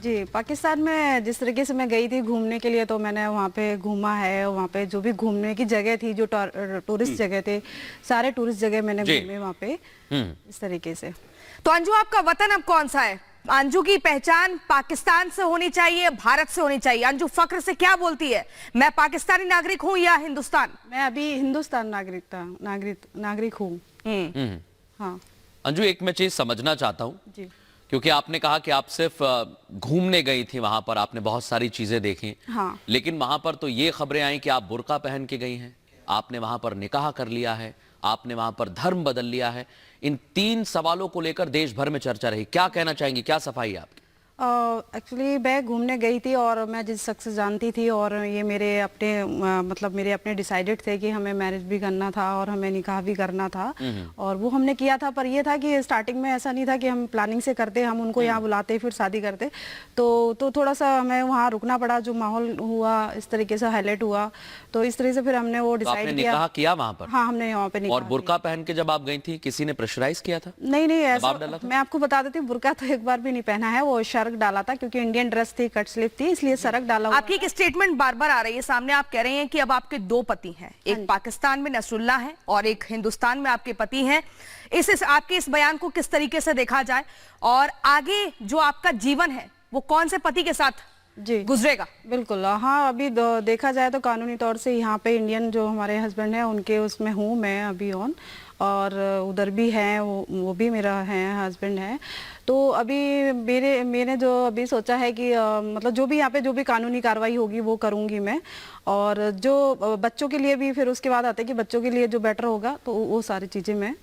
जी, पाकिस्तान में जिस तरीके से मैं गई थी घूमने के लिए, तो मैंने वहाँ पे घूमा है। वहाँ पे जो भी घूमने की जगह थी, जो टूरिस्ट जगह थे, सारे टूरिस्ट जगह मैंने जी। घूमे वहाँ पे इस तरीके से। तो अंजू, आपका वतन अब कौन सा है? अंजू की पहचान पाकिस्तान से होनी चाहिए, भारत से होनी चाहिए? अंजू फख्र से क्या बोलती है, मैं पाकिस्तानी नागरिक हूँ या हिंदुस्तान? मैं अभी हिंदुस्तान नागरिक हूँ। हाँ अंजू, एक मैं चीज समझना चाहता हूँ, जी। क्योंकि आपने कहा कि आप सिर्फ घूमने गई थी, वहां पर आपने बहुत सारी चीजें देखी। हाँ। लेकिन वहां पर तो ये खबरें आई कि आप बुर्का पहन के गई हैं, आपने वहां पर निकाह कर लिया है, आपने वहां पर धर्म बदल लिया है। इन 3 सवालों को लेकर देश भर में चर्चा रही, क्या कहना चाहेंगी, क्या सफाई है आपकी? एक्चुअली मैं घूमने गई थी और मैं जिस शख्स से जानती थी, और ये मेरे अपने मतलब मेरे अपने डिसाइडेड थे कि हमें मैरिज भी करना था और हमें निकाह भी करना था, और वो हमने किया था। पर ये था कि स्टार्टिंग में ऐसा नहीं था कि हम प्लानिंग से करते, हम उनको यहाँ बुलाते फिर शादी करते। तो थोड़ा सा हमें वहाँ रुकना पड़ा, जो माहौल हुआ इस तरीके से हाईलाइट हुआ, तो इस तरह से फिर हमने वो डिसाइड किया। निकाह किया वहां पर? हाँ, हमने यहाँ पे निकाह। और बुर्का पहन के जब आप गई थी, किसी ने प्रेशराइज किया था? नहीं, ऐसा डाला था? मैं आपको बता देती हूँ, बुर्का तो एक बार भी नहीं पहना है, वो शर्क डाला था, क्योंकि इंडियन ड्रेस थी, कट स्लीव थी, इसलिए शर्क डाला हुआ। आपकी एक स्टेटमेंट बार बार आ रही है सामने, आप कह रहे हैं कि अब आपके 2 पति हैं, एक पाकिस्तान में नसरुल्लाह है और एक हिंदुस्तान में आपके पति हैं। आपके इस बयान को किस तरीके से देखा जाए, और आगे जो आपका जीवन है वो कौन से पति के साथ जी गुजरेगा? बिल्कुल, हाँ। अभी देखा जाए तो कानूनी तौर से यहाँ पे इंडियन जो हमारे हस्बैंड हैं उनके उसमें हूँ मैं अभी ऑन, और उधर भी हैं, वो भी मेरा है हस्बैंड है। तो अभी मैंने जो अभी सोचा है कि मतलब जो भी यहाँ पे जो भी कानूनी कार्रवाई होगी वो करूँगी मैं, और जो बच्चों के लिए भी फिर उसके बाद आते हैं कि बच्चों के लिए जो बेटर होगा, तो वो सारी चीज़ें मैं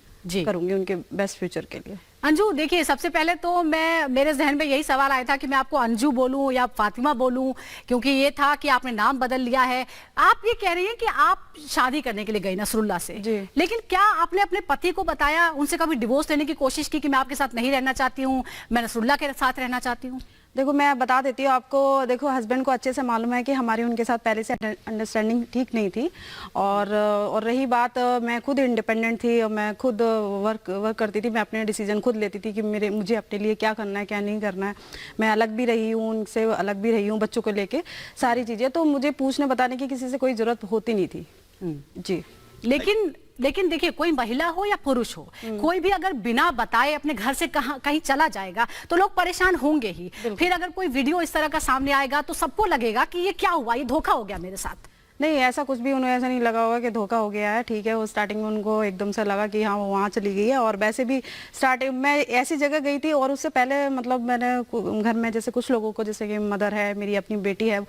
करूँगी उनके बेस्ट फ्यूचर के लिए। अंजू, देखिए, सबसे पहले तो मेरे जहन में यही सवाल आया था कि मैं आपको अंजू बोलूं या फातिमा बोलूं, क्योंकि ये था कि आपने नाम बदल लिया है। आप ये कह रही हैं कि आप शादी करने के लिए गई नसरुल्लाह से, लेकिन क्या आपने अपने पति को बताया, उनसे कभी डिवोर्स लेने की कोशिश की कि मैं आपके साथ नहीं रहना चाहती हूँ, मैं नसरुल्लाह के साथ रहना चाहती हूँ? देखो, मैं बता देती हूँ आपको। देखो, हस्बैंड को अच्छे से मालूम है कि हमारी उनके साथ पहले से अंडरस्टैंडिंग ठीक नहीं थी, और रही बात, मैं खुद इंडिपेंडेंट थी और मैं खुद वर्क करती थी, मैं अपने डिसीजन खुद लेती थी कि मुझे अपने लिए क्या करना है क्या नहीं करना है। मैं अलग भी रही हूँ, उनसे अलग भी रही हूँ, बच्चों को लेके सारी चीज़ें, तो मुझे पूछने बताने की किसी से कोई ज़रूरत होती नहीं थी। जी। लेकिन देखिए, कोई महिला हो या पुरुष हो, कोई भी अगर बिना बताए अपने घर से कहीं चला जाएगा तो लोग परेशान होंगे ही। फिर अगर कोई वीडियो इस तरह का सामने आएगा तो सबको लगेगा कि ये क्या हुआ, ये धोखा हो गया मेरे साथ। नहीं, ऐसा कुछ भी उन्हें ऐसा नहीं लगा होगा कि धोखा हो गया है। ठीक है, वो स्टार्टिंग में उनको एकदम से लगा कि हाँ वो वहाँ चली गई है, और वैसे भी स्टार्टिंग मैं ऐसी जगह गई थी, और उससे पहले मतलब मैंने घर में जैसे कुछ लोगों को, जैसे कि मदर है मेरी, अपनी बेटी है,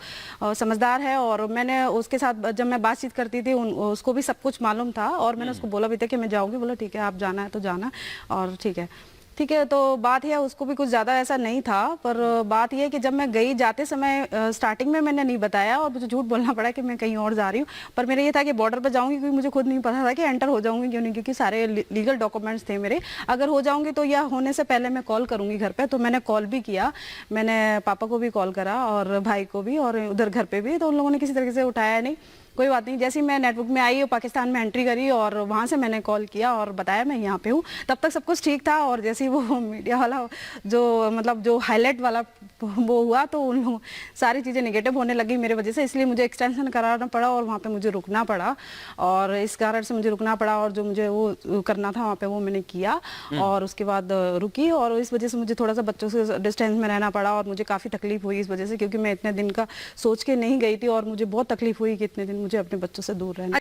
समझदार है, और मैंने उसके साथ जब मैं बातचीत करती थी उसको भी सब कुछ मालूम था, और मैंने उसको बोला भी था कि मैं जाऊँगी। बोला ठीक है, आप जाना है तो जाना, और ठीक है। तो बात है, उसको भी कुछ ज़्यादा ऐसा नहीं था, पर बात यह है कि जब मैं गई, जाते समय स्टार्टिंग में मैंने नहीं बताया, और मुझे झूठ बोलना पड़ा कि मैं कहीं और जा रही हूँ। पर मेरा ये था कि बॉर्डर पर जाऊँगी, क्योंकि मुझे खुद नहीं पता था कि एंटर हो जाऊँगी क्यों नहीं, क्योंकि सारे लीगल डॉक्यूमेंट्स थे मेरे। अगर हो जाऊँगी तो यह होने से पहले मैं कॉल करूँगी घर पर। तो मैंने कॉल भी किया, मैंने पापा को भी कॉल करा और भाई को भी, और उधर घर पर भी, तो उन लोगों ने किसी तरीके से उठाया नहीं। कोई बात नहीं, जैसे ही मैं नेटवर्क में आई और पाकिस्तान में एंट्री करी, और वहाँ से मैंने कॉल किया और बताया मैं यहाँ पे हूँ, तब तक सब कुछ ठीक था। और जैसे ही वो मीडिया वाला जो मतलब जो हाईलाइट वाला वो हुआ, तो उन लोग सारी चीज़ें नेगेटिव होने लगी मेरे वजह से, इसलिए मुझे एक्सटेंशन कराना पड़ा और वहाँ पे मुझे रुकना पड़ा, और इस कारण से मुझे रुकना पड़ा, और जो मुझे वो करना था वहाँ पे वो मैंने किया, और उसके बाद रुकी, और इस वजह से मुझे थोड़ा सा बच्चों से डिस्टेंस में रहना पड़ा, और मुझे काफ़ी तकलीफ हुई इस वजह से, क्योंकि मैं इतने दिन का सोच के नहीं गई थी, और मुझे बहुत तकलीफ हुई कि इतने दिन मुझे अपने बच्चों से दूर रहना।